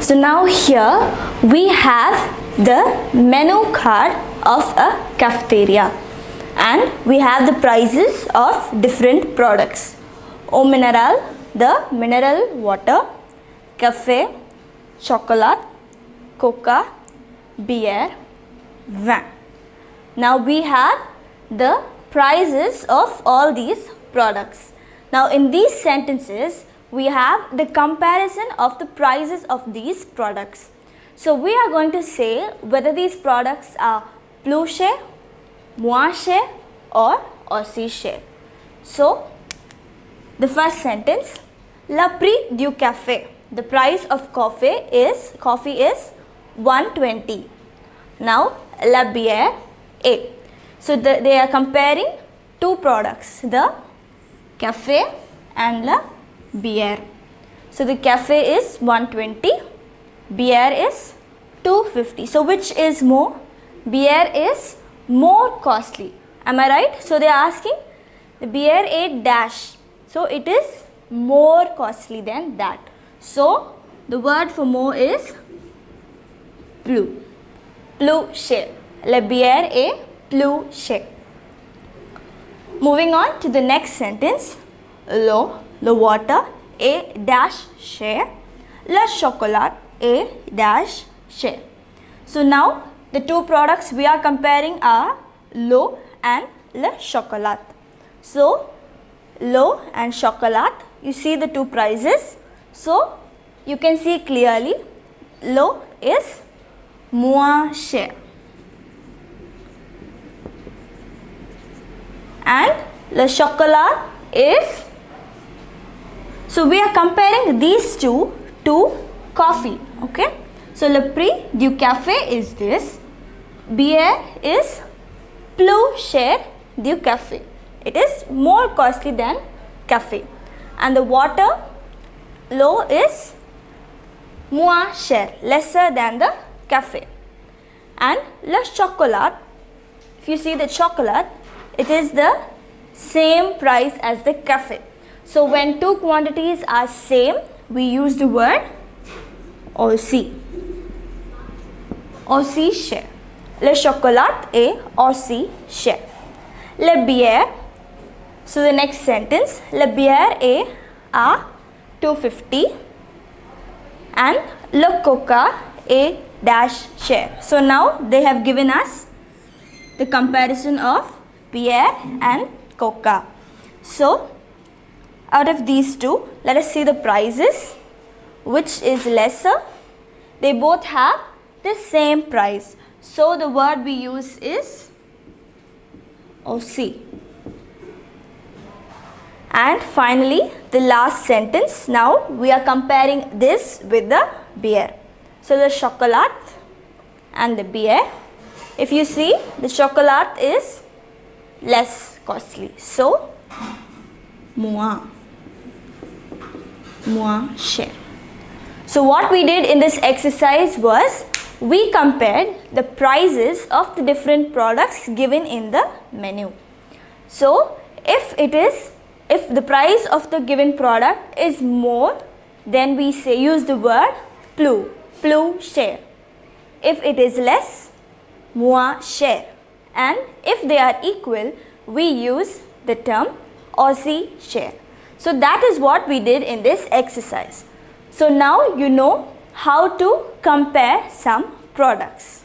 So now here we have the menu card of a cafeteria, and we have the prices of different products. Eau mineral, the mineral water, cafe, chocolate, coca, beer, vin. Now we have the prices of all these products. Now in these sentences we have the comparison of the prices of these products. So we are going to say whether these products are plus cher, moins cher or aussi cher. So the first sentence, le prix du café. The price of coffee is 120. Now la bière est. So they are comparing two products, the cafe and la bière. So the cafe is 120, beer is 250. So which is more? Beer is more costly. Am I right? So they are asking the beer est dash. So it is more costly than that. So the word for more is plus. Plus cher. La bière est plus cher. Moving on to the next sentence. L'eau, the water, est dash cher. Le chocolat est dash cher. So now the two products we are comparing are l'eau and le chocolat. So l'eau and chocolat, you see the two prices. So you can see clearly l'eau is moins cher and le chocolat is, so we are comparing these two to coffee. Okay, so le prix du café is this, beer is plus cher du café, it is more costly than cafe, and the water, l'eau, is moins cher, lesser than the cafe, and le chocolat, if you see the chocolate, it is the same price as the cafe. So when two quantities are same, we use the word aussi. Aussi cher. Le chocolat est aussi cher. Le bière, so the next sentence, le bière est à 250 and le coca est dash cher. So now they have given us the comparison of beer and coca. So out of these two, let us see the prices. Which is lesser? They both have the same price. So the word we use is aussi. And finally, the last sentence. Now we are comparing this with the beer. So the chocolate and the beer. If you see, the chocolate is less costly. So moins cher. So what we did in this exercise was we compared the prices of the different products given in the menu. So if the price of the given product is more, then we use the word plus cher. If it is less, moins cher. And if they are equal, we use the term aussi cher. So that is what we did in this exercise. So now you know how to compare some products.